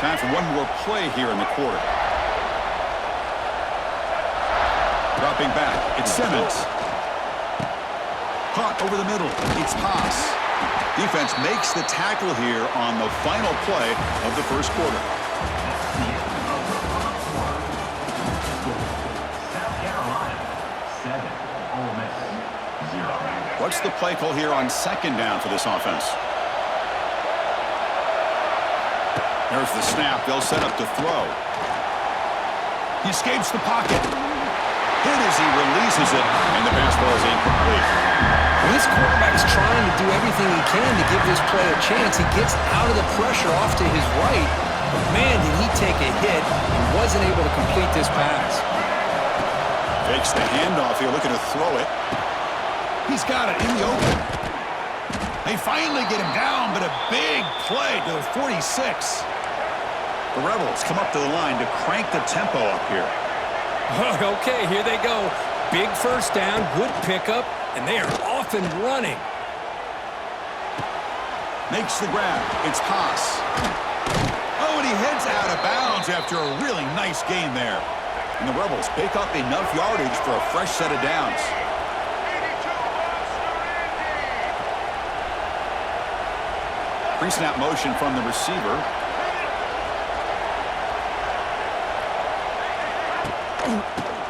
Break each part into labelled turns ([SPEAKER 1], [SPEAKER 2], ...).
[SPEAKER 1] Time for one more play here in the quarter. Dropping back, it's Simmons. Caught over the middle, it's Haas. Defense makes the tackle here on the final play of the first quarter. What's the play call here on second down for this offense? There's the snap. They'll set up to throw. He escapes the pocket. Hit as he releases it, and the pass ball is incomplete.
[SPEAKER 2] Well, this quarterback's trying to do everything he can to give this play a chance. He gets out of the pressure off to his right, but man, did he take a hit and wasn't able to complete this pass.
[SPEAKER 1] Fakes the handoff here, looking to throw it. He's got it in the open. They finally get him down, but a big play to the 46. The Rebels come up to the line to crank the tempo up here.
[SPEAKER 2] Okay, here they go. Big first down, good pickup, and they are off and running.
[SPEAKER 1] Makes the grab. It's Haas. Oh, and he heads out of bounds after a really nice gain there. And the Rebels pick up enough yardage for a fresh set of downs. Pre-snap motion from the receiver.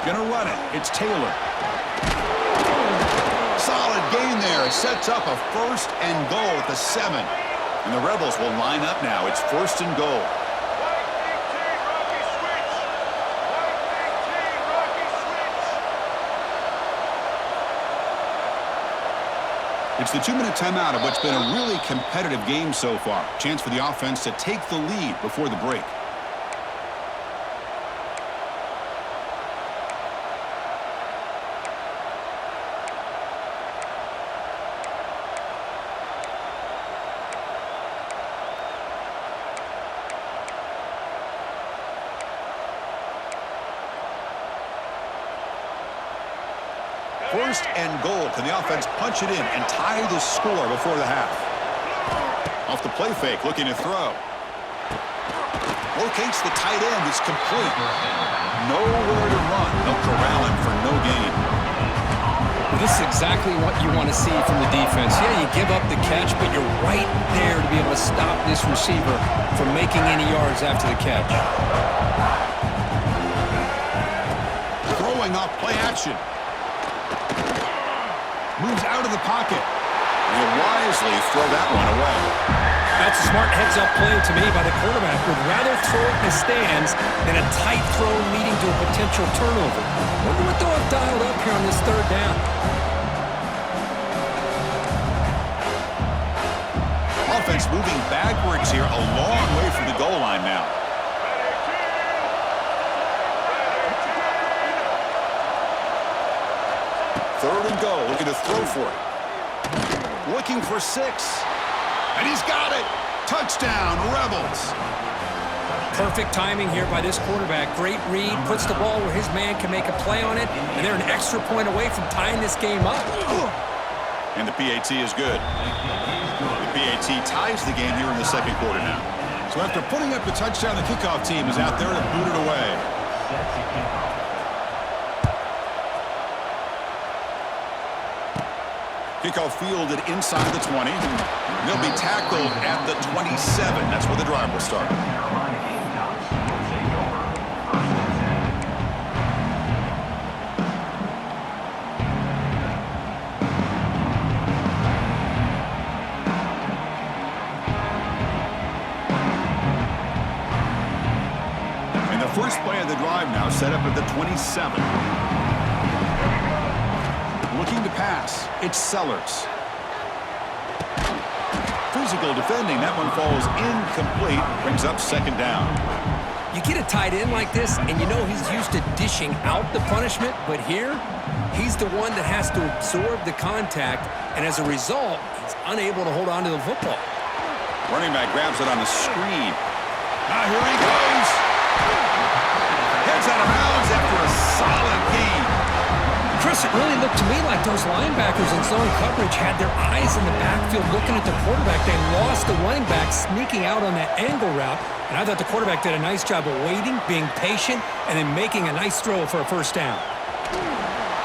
[SPEAKER 1] Gonna run it. It's Taylor. Solid gain there. It sets up a 1st and goal at the 7. And the Rebels will line up now. It's 1st and goal. It's the 2-minute timeout of what's been a really competitive game so far. Chance for the offense to take the lead before the break. First and goal. Can the offense punch it in and tie the score before the half? Off the play fake, looking to throw. Locates the tight end. It's complete. Nowhere to run. They'll corral him for no gain.
[SPEAKER 2] Well, this is exactly what you want to see from the defense. Yeah, you give up the catch, but you're right there to be able to stop this receiver from making any yards after the catch.
[SPEAKER 1] Throwing off play action. Moves out of the pocket. He'll wisely throw that one away.
[SPEAKER 2] That's a smart heads-up play to me by the quarterback. Would rather throw it in the stands than a tight throw leading to a potential turnover. Wonder what they'll have dialed up here on this 3rd down.
[SPEAKER 1] Offense moving backwards here, a long way from the goal line now. Third and goal, looking to throw for it. Looking for 6. And he's got it. Touchdown, Rebels.
[SPEAKER 2] Perfect timing here by this quarterback. Great read, puts the ball where his man can make a play on it, and they're an extra point away from tying this game up.
[SPEAKER 1] And the PAT is good. The PAT ties the game here in the 2nd quarter now. So after putting up the touchdown, the kickoff team is out there to boot it away. Kickoff fielded inside the 20. They'll be tackled at the 27. That's where the drive will start. And the first play of the drive now set up at the 27. Looking to pass. It's Sellers. Physical defending. That one falls incomplete. Brings up 2nd down.
[SPEAKER 2] You get a tight end like this, and you know he's used to dishing out the punishment, but here, he's the one that has to absorb the contact, and as a result, he's unable to hold on to the football.
[SPEAKER 1] Running back grabs it on the screen. Here he goes. Heads out of bounds after a solid gain.
[SPEAKER 2] Chris, it really looked to me like those linebackers in zone coverage had their eyes in the backfield looking at the quarterback. They lost the running back sneaking out on that angle route, and I thought the quarterback did a nice job of waiting, being patient, and then making a nice throw for a first down.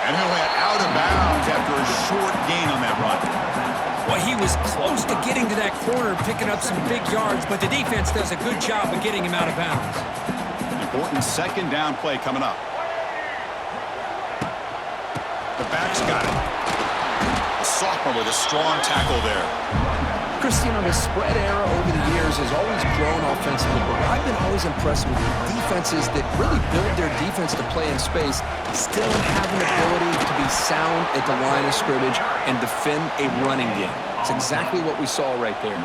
[SPEAKER 1] And he'll head out of bounds after a short gain on that run.
[SPEAKER 2] Well, he was close to getting to that corner, picking up some big yards, but the defense does a good job of getting him out of bounds.
[SPEAKER 1] Important second down play coming up. The back's got it. The sophomore with a strong tackle there.
[SPEAKER 2] Chris, the spread era over the years has always grown offensively, but I've been always impressed with defenses that really build their defense to play in space, still have an ability to be sound at the line of scrimmage and defend a running game. It's exactly what we saw right there.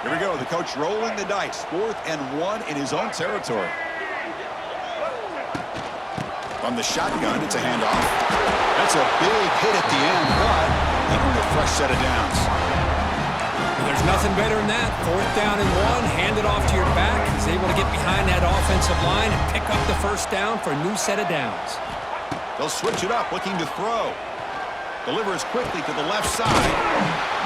[SPEAKER 1] Here we go. The coach rolling the dice. 4th and 1 in his own territory. From the shotgun, it's a handoff. That's a big hit at the end, but even a fresh set of downs.
[SPEAKER 2] Well, there's nothing better than that. 4th down and 1, hand it off to your back. He's able to get behind that offensive line and pick up the first down for a new set of downs.
[SPEAKER 1] They'll switch it up, looking to throw. Delivers quickly to the left side.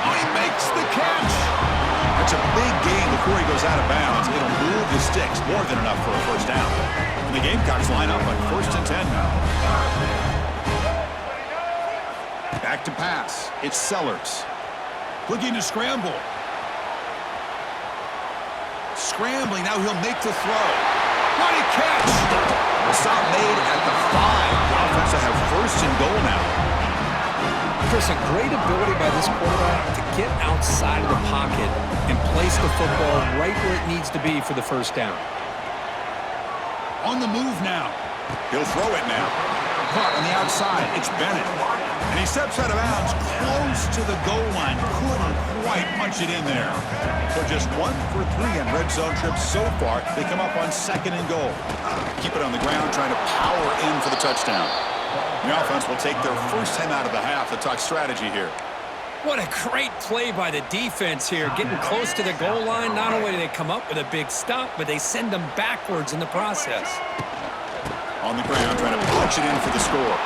[SPEAKER 1] Oh, he makes the catch. It's a big gain before he goes out of bounds. It'll move the sticks, more than enough for a first down. And the Gamecocks line up on 1st and 10 now. Back to pass. It's Sellers. Looking to scramble. Scrambling, now he'll make the throw. What a catch! The stop made at the 5. The offense will have 1st and goal now.
[SPEAKER 2] Chris, a great ability by this quarterback to get outside of the pocket and place the football right where it needs to be for the first down.
[SPEAKER 1] On the move now. He'll throw it now. Caught on the outside. It's Bennett. And he steps out of bounds close to the goal line. Couldn't quite punch it in there. So just 1 for 3 on red zone trips so far. They come up on 2nd and goal. Keep it on the ground, trying to power in for the touchdown. The offense will take their first time out of the half to talk strategy here.
[SPEAKER 2] What a great play by the defense here. Getting close to the goal line, not only do they come up with a big stop, but they send them backwards in the process.
[SPEAKER 1] On the ground, trying to punch it in for the score.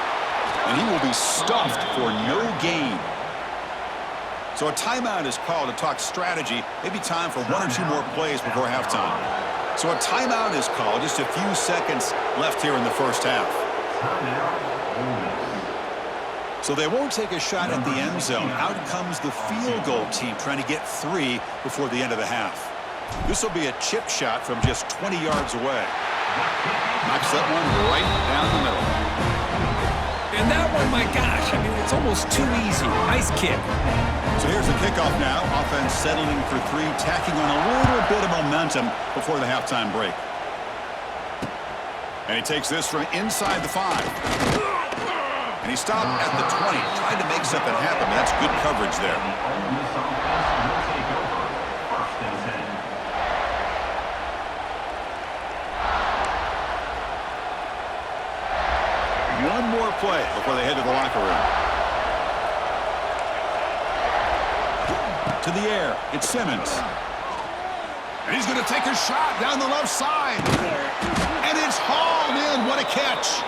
[SPEAKER 1] And he will be stuffed for no gain. So a timeout is called to talk strategy. Maybe time for 1 or 2 more plays before halftime. So a timeout is called. Just a few seconds left here in the first half. So they won't take a shot at the end zone. Out comes the field goal team trying to get 3 before the end of the half. This will be a chip shot from just 20 yards away. Knocks that one right down the middle.
[SPEAKER 2] And that one, my gosh, it's almost too easy. Nice kick.
[SPEAKER 1] So here's the kickoff now. Offense settling for 3, tacking on a little bit of momentum before the halftime break. And he takes this from inside the 5. And he stopped at the 20, trying to make something happen, but that's good coverage there. One more play before they head to the locker room. To the air, it's Simmons. And he's going to take a shot down the left side. And it's hauled in. What a catch.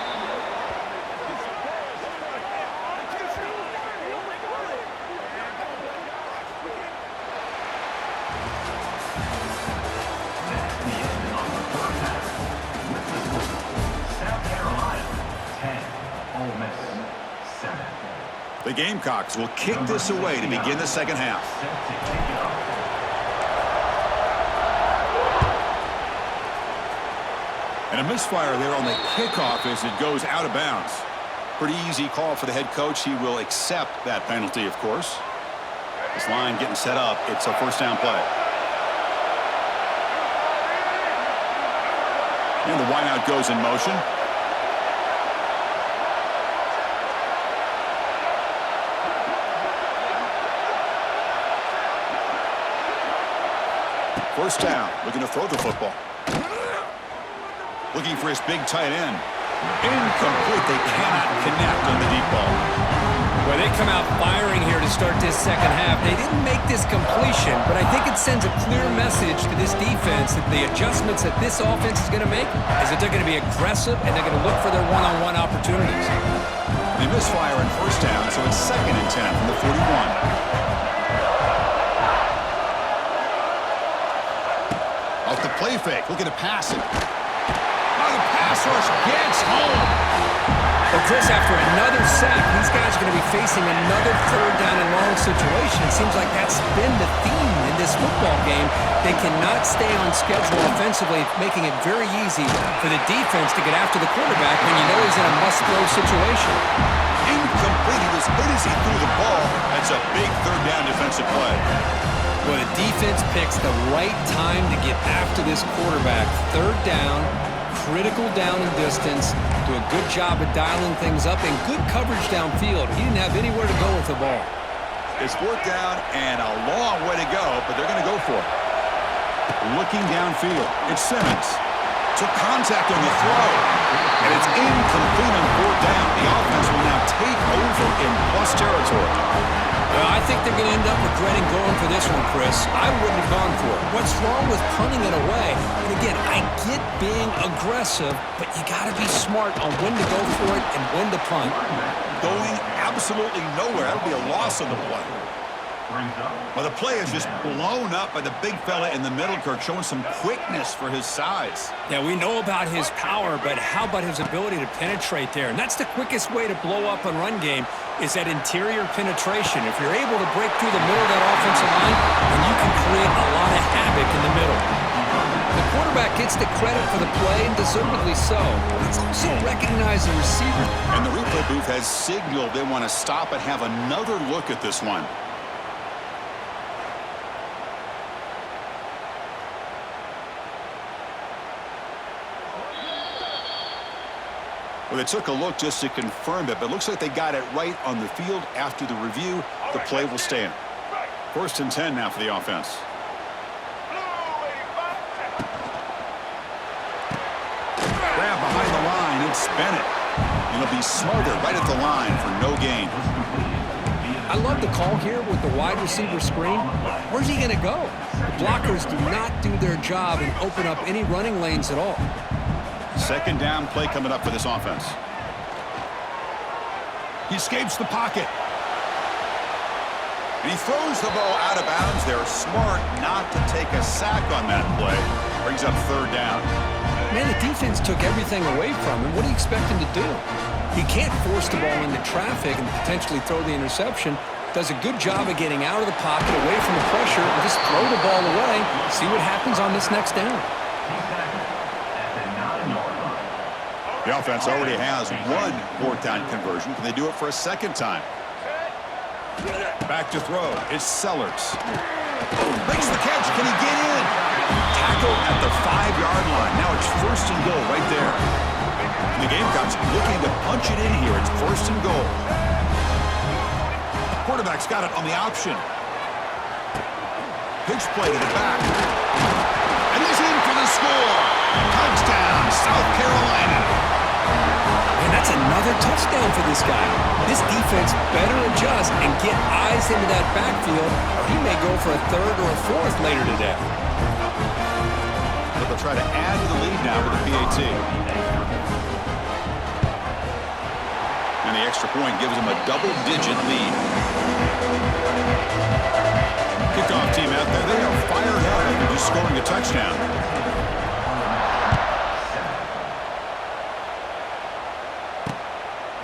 [SPEAKER 1] The Gamecocks will kick this away to begin the second half. And a misfire there on the kickoff as it goes out of bounds. Pretty easy call for the head coach. He will accept that penalty, of course. This line getting set up. It's a first down play. And the wideout goes in motion. First down, looking to throw the football. Looking for his big tight end. Incomplete. They cannot connect on the deep ball.
[SPEAKER 2] Well, they come out firing here to start this second half. They didn't make this completion, but I think it sends a clear message to this defense that the adjustments that this offense is going to make is that they're going to be aggressive and they're going to look for their one-on-one opportunities.
[SPEAKER 1] They misfire in first down, so it's 2nd and 10 from the 41. Off the play fake, looking to pass it. Oh, the pass rush gets home.
[SPEAKER 2] But Chris, after another sack, these guys are going to be facing another 3rd down and long situation. It seems like that's been the theme in this football game. They cannot stay on schedule offensively, making it very easy for the defense to get after the quarterback when you know he's in a must-throw situation.
[SPEAKER 1] Incomplete. He was hit as he threw the ball. That's a big 3rd down defensive play.
[SPEAKER 2] Well, the defense picks the right time to get after this quarterback. 3rd down, critical down and distance, do a good job of dialing things up, and good coverage downfield. He didn't have anywhere to go with the ball.
[SPEAKER 1] It's 4th down and a long way to go, but they're going to go for it. Looking downfield, it's Simmons. Took contact on the throw, and it's incomplete on 4th down. The offense will now take over in plus territory.
[SPEAKER 2] Well, I think they're going to end up regretting going for this one, Chris. I wouldn't have gone for it. What's wrong with punting it away? And again, I get being aggressive, but you got to be smart on when to go for it and when to punt.
[SPEAKER 1] Going absolutely nowhere. That'll be a loss on the play. Well, the play is just blown up by the big fella in the middle, Kirk, showing some quickness for his size.
[SPEAKER 2] Yeah, we know about his power, but how about his ability to penetrate there? And that's the quickest way to blow up a run game is that interior penetration. If you're able to break through the middle of that offensive line, then you can create a lot of havoc in the middle. The quarterback gets the credit for the play, and deservedly so. Let's also recognize the receiver.
[SPEAKER 1] And the replay booth has signaled they want to stop and have another look at this one. Well, they took a look just to confirm it, but it looks like they got it right on the field. After the review, the play will stand. 1st and 10 now for the offense. Grab behind the line, it's Bennett. And it'll be Smothered right at the line for no gain.
[SPEAKER 2] I love the call here with the wide receiver screen. Where's he going to go? The blockers do not do their job and open up any running lanes at all.
[SPEAKER 1] 2nd down play coming up for this offense. He escapes the pocket. And he throws the ball out of bounds. They're smart not to take a sack on that play. Brings up 3rd down.
[SPEAKER 2] Man, the defense took everything away from him. What do you expect him to do? He can't force the ball into traffic and potentially throw the interception. Does a good job of getting out of the pocket, away from the pressure, and just throw the ball away. See what happens on this next down.
[SPEAKER 1] The offense already has 1 4th down conversion. Can they do it for a 2nd time? Back to throw. It's Sellers. Makes the catch. Can he get in? Tackle at the 5-yard line. Now it's 1st and goal right there. And the Gamecocks looking to punch it in here. It's 1st and goal. Quarterback's got it on the option. Pitch play to the back. And he's in for the score. Touchdown, South Carolina.
[SPEAKER 2] And that's another touchdown for this guy. This defense better adjust and get eyes into that backfield, or he may go for a 3rd or a 4th later today.
[SPEAKER 1] But they'll try to add to the lead now with the PAT. And the extra point gives them a double-digit lead. Kickoff team out there, they are fired up after just scoring a touchdown.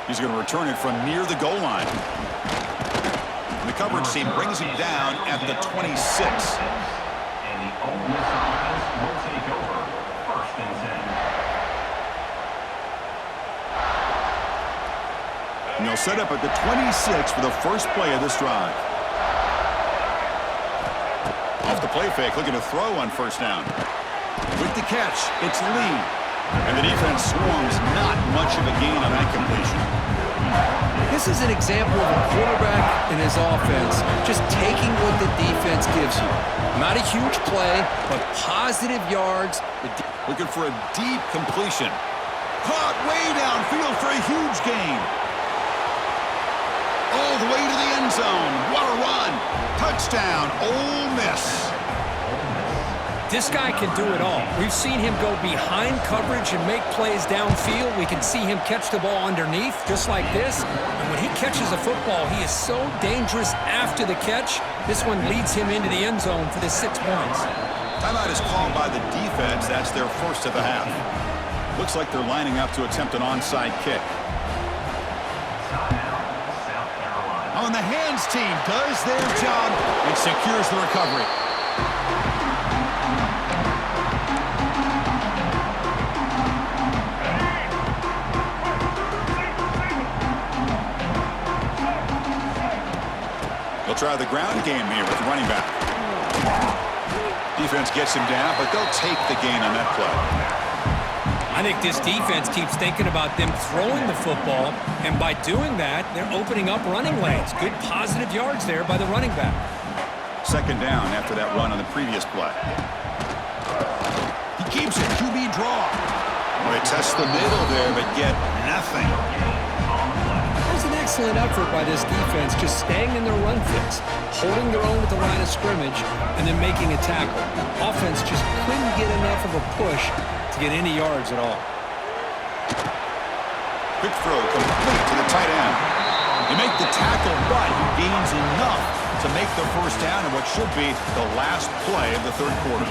[SPEAKER 1] He's going to return it from near the goal line. And the coverage team brings him down at the 26.
[SPEAKER 3] And the Ole Miss offense will take over 1st and 10.
[SPEAKER 1] And they'll set up at the 26 for the first play of this drive. Off the play fake, looking to throw on 1st down. With the catch, it's Lee. And the defense swarms, not much of a gain on that completion.
[SPEAKER 2] This is an example of a quarterback and his offense just taking what the defense gives you. Not a huge play, but positive yards.
[SPEAKER 1] Looking for a deep completion. Caught way downfield for a huge gain. All the way to the end zone. What a run. Touchdown, Ole Miss.
[SPEAKER 2] This guy can do it all. We've seen him go behind coverage and make plays downfield. We can see him catch the ball underneath, just like this. And when he catches a football, he is so dangerous after the catch. This one leads him into the end zone for the 6 points.
[SPEAKER 1] Timeout is called by the defense. That's their first of the half. Looks like they're lining up to attempt an onside kick. Oh, and the hands team does their job and secures the recovery. They'll try the ground game here with the running back. Defense gets him down, but they'll take the gain on that play.
[SPEAKER 2] I think this defense keeps thinking about them throwing the football, and by doing that, they're opening up running lanes. Good positive yards there by the running back.
[SPEAKER 1] Second down after that run on the previous play. He keeps it, QB draw. Well, they test the middle there, but get nothing.
[SPEAKER 2] That was an excellent effort by this defense, just staying in their run fits, holding their own at the line of scrimmage, and then making a tackle. Offense just couldn't get enough of a push to get any yards at all.
[SPEAKER 1] Quick throw complete to the tight end. They make the tackle, but he gains enough to make the first down in what should be the last play of the third quarter.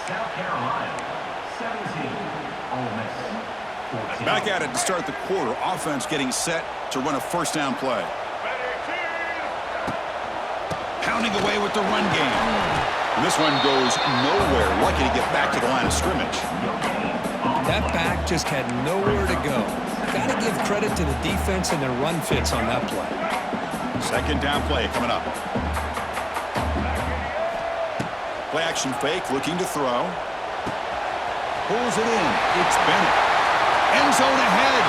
[SPEAKER 3] South Carolina, 17, Ole Miss, 14.
[SPEAKER 1] Back at it to start the quarter. Offense getting set to run a first down play. Pounding away with the run game. And this one goes nowhere. Lucky to get back to the line of scrimmage.
[SPEAKER 2] That back just had nowhere to go. Got to give credit to the defense and their run fits on that play.
[SPEAKER 1] Second down play coming up. Play action fake, looking to throw. Pulls it in. It's Bennett. End zone ahead.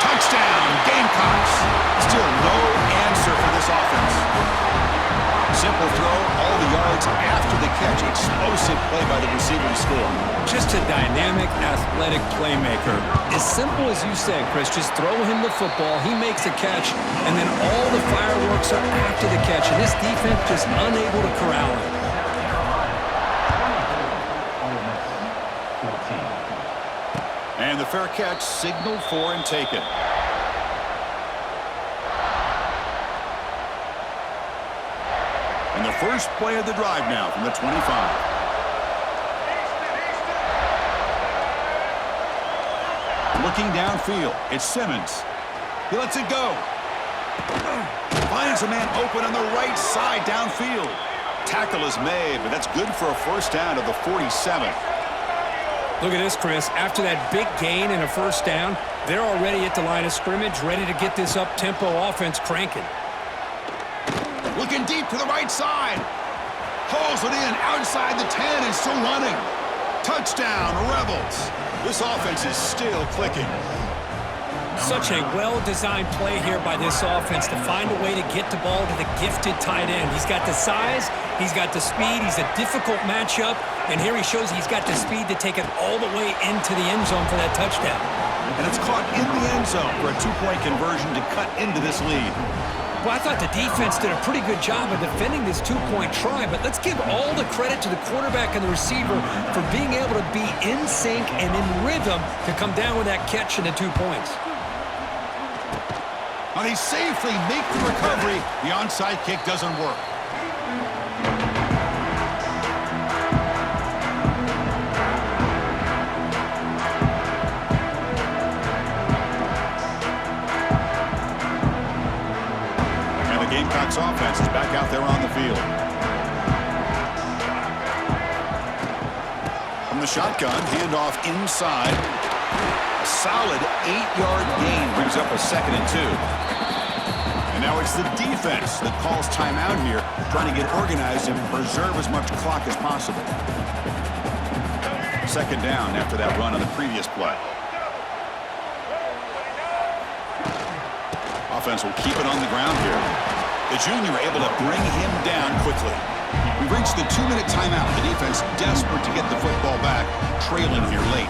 [SPEAKER 1] Touchdown, Gamecocks. Still no answer for this offense. Simple throw, all the yards after the catch. Explosive play by the receiver to score.
[SPEAKER 2] Just a dynamic, athletic playmaker. As simple as you said, Chris, just throw him the football, he makes a catch, and then all the fireworks are after the catch, and this defense just unable to corral him.
[SPEAKER 1] And the fair catch signaled for and taken. And the first play of the drive now from the 25. Looking downfield, it's Simmons. He lets it go. Finds a man open on the right side downfield. Tackle is made, but that's good for a first down to the 47.
[SPEAKER 2] Look at this, Chris. After that big gain and a first down, they're already at the line of scrimmage, ready to get this up-tempo offense cranking.
[SPEAKER 1] Looking deep to the right side. Hauls it in outside the 10 and still running. Touchdown, Rebels. This offense is still clicking.
[SPEAKER 2] Such a well-designed play here by this offense to find a way to get the ball to the gifted tight end. He's got the size, he's got the speed, he's a difficult matchup, and here he shows he's got the speed to take it all the way into the end zone for that touchdown.
[SPEAKER 1] And it's caught in the end zone for a two-point conversion to cut into this lead.
[SPEAKER 2] Well, I thought the defense did a pretty good job of defending this two-point try, but let's give all the credit to the quarterback and the receiver for being able to be in sync and in rhythm to come down with that catch and the 2 points.
[SPEAKER 1] Now they safely make the recovery. The onside kick doesn't work. Gamecocks offense is back out there on the field. From the shotgun, handoff inside. A solid 8-yard gain brings up a 2nd and 2. And now it's the defense that calls timeout here, trying to get organized and preserve as much clock as possible. Second down after that run on the previous play. Offense will keep it on the ground here. The junior able to bring him down quickly. We've reached the 2-minute timeout. The defense desperate to get the football back, trailing here late.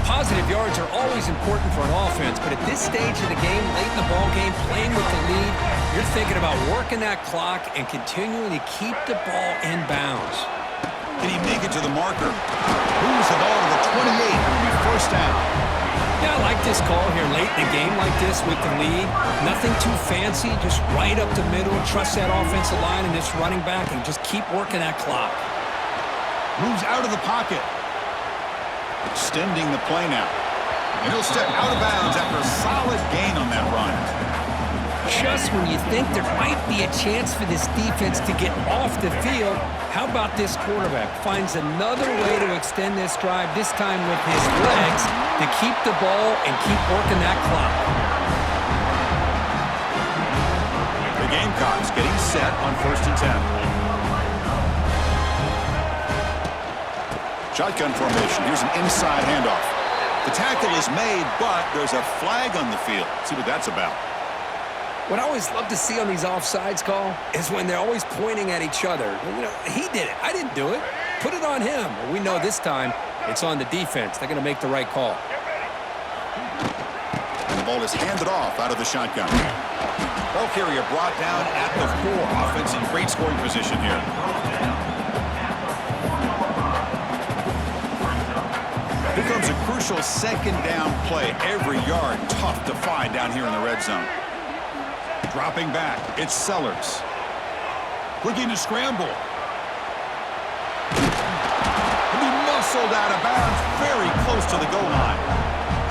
[SPEAKER 2] Positive yards are always important for an offense, but at this stage of the game, late in the ball game, playing with the lead, you're thinking about working that clock and continuing to keep the ball in bounds.
[SPEAKER 1] Can he make it to the marker? Moves the ball to the 28. It'll be first down.
[SPEAKER 2] Yeah, I like this call here late in the game like this with the lead. Nothing too fancy, just right up the middle. Trust that offensive line and this running back and just keep working that clock.
[SPEAKER 1] Moves out of the pocket. Extending the play now. And he'll step out of bounds after a solid gain on that run.
[SPEAKER 2] Just when you think there might be a chance for this defense to get off the field, how about this quarterback finds another way to extend this drive, this time with his legs, to keep the ball and keep working that clock.
[SPEAKER 1] The Gamecocks getting set on 1st and 10. Shotgun formation. Here's an inside handoff. The tackle is made, but there's a flag on the field. Let's see what that's about.
[SPEAKER 2] What I always love to see on these offsides call is when they're always pointing at each other. You know, he did it. I didn't do it. Put it on him. Well, we know this time it's on the defense. They're going to make the right call.
[SPEAKER 1] And the ball is handed off out of the shotgun. Ball carrier brought down at the 4. Offense in great scoring position here. Here comes a crucial 2nd down play. Every yard tough to find down here in the red zone. Dropping back, it's Sellers. Looking to scramble. He'll be muscled out of bounds, very close to the goal line.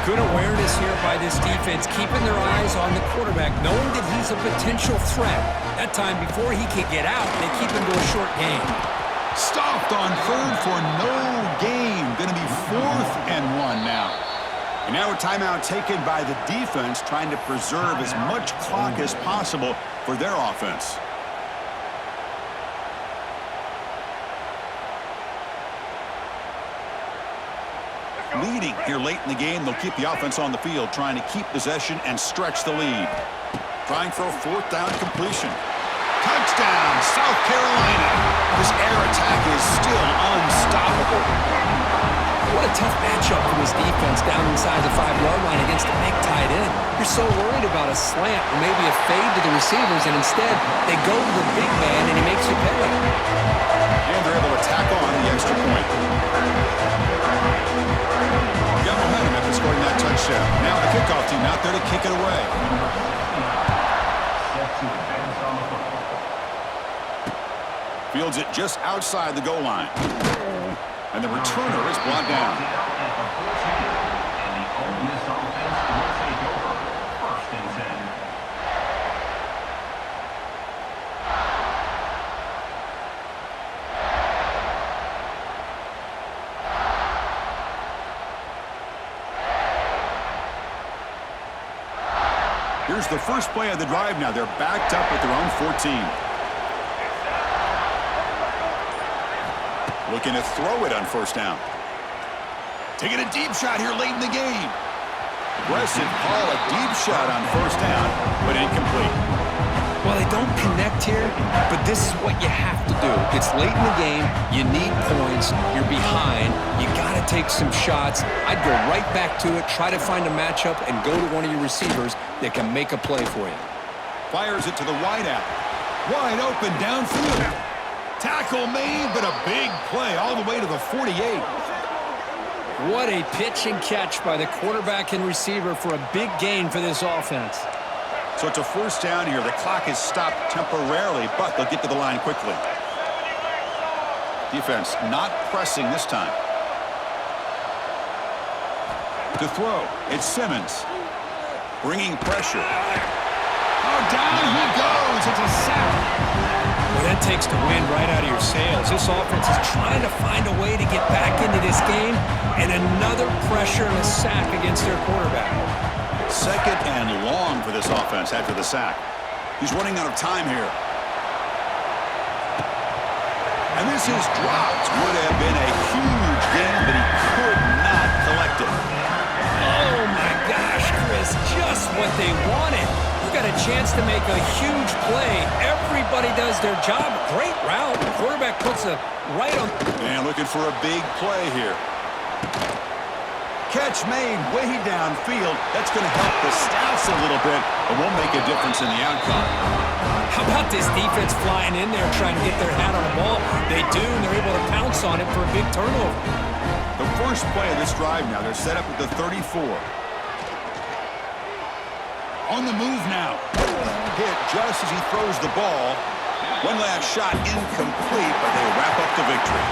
[SPEAKER 2] Good awareness here by this defense, keeping their eyes on the quarterback, knowing that he's a potential threat. That time before he can get out, they keep him to a short gain.
[SPEAKER 1] Stopped on 3rd for no gain. Going to be 4th and 1 now. And now a timeout taken by the defense, trying to preserve as much clock as possible for their offense. Leading here late in the game, they'll keep the offense on the field, trying to keep possession and stretch the lead. Trying for a 4th down completion. Touchdown, South Carolina. This air attack is still unstoppable.
[SPEAKER 2] What a tough matchup for this defense down inside the 5-yard line against a big tight end. You're so worried about a slant or maybe a fade to the receivers, and instead they go to the big man and he makes you pay.
[SPEAKER 1] And they're able to tack on the extra point. Got momentum after scoring that touchdown. Now the kickoff team out there to kick it away. Fields it just outside the goal line. And the returner is brought down.
[SPEAKER 3] And the Ole Miss offense will take over 1st and 10.
[SPEAKER 1] Here's the first play of the drive now. They're backed up at their own 14. Looking to throw it on 1st down. Taking a deep shot here late in the game. Aggressive call, a deep shot on 1st down, but incomplete.
[SPEAKER 2] Well, they don't connect here, but this is what you have to do. It's late in the game. You need points. You're behind. You got to take some shots. I'd go right back to it, try to find a matchup, and go to one of your receivers that can make a play for you.
[SPEAKER 1] Fires it to the wideout. Wide open downfield. Tackle made, but a big play all the way to the 48.
[SPEAKER 2] What a pitch and catch by the quarterback and receiver for a big gain for this offense.
[SPEAKER 1] So it's a 1st down here. The clock is stopped temporarily, but they'll get to the line quickly. Defense not pressing this time. To throw, it's Simmons. Bringing pressure. Oh, down he goes. It's a sack.
[SPEAKER 2] Well, that takes the wind right out of your sails. This offense is trying to find a way to get back into this game, and another pressure and a sack against their quarterback.
[SPEAKER 1] 2nd and long for this offense after the sack. He's running out of time here. And this is dropped. Would have been a huge gain, but he could not collect it.
[SPEAKER 2] Oh, my gosh, Chris, just what they wanted. they've got a chance to make a huge play. Everybody does their job. Great route. Quarterback puts it right on.
[SPEAKER 1] And looking for a big play here. Catch made way downfield. That's going to help the Staffs a little bit, but won't make a difference in the outcome.
[SPEAKER 2] How about this defense flying in there trying to get their hat on the ball? They do, and they're able to pounce on it for a big turnover.
[SPEAKER 1] The first play of this drive now, they're set up at the 34. On the move now. Hit just as he throws the ball. One last shot incomplete, but they wrap up the victory.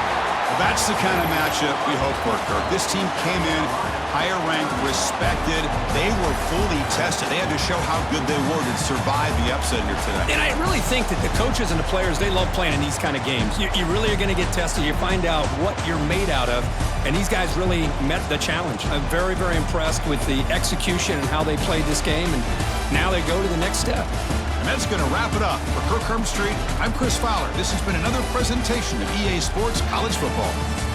[SPEAKER 1] Well, that's the kind of matchup we hope for, Kirk. This team came in higher ranked, respected. They were fully tested. They had to show how good they were to survive the upset here today.
[SPEAKER 2] And I really think that the coaches and the players, they love playing in these kind of games. You really are going to get tested. You find out what you're made out of. And these guys really met the challenge. I'm very, very impressed with the execution and how they played this game. And now they go to the next step.
[SPEAKER 1] And that's going to wrap it up. For Kirk Herbstreit, I'm Chris Fowler. This has been another presentation of EA Sports College Football.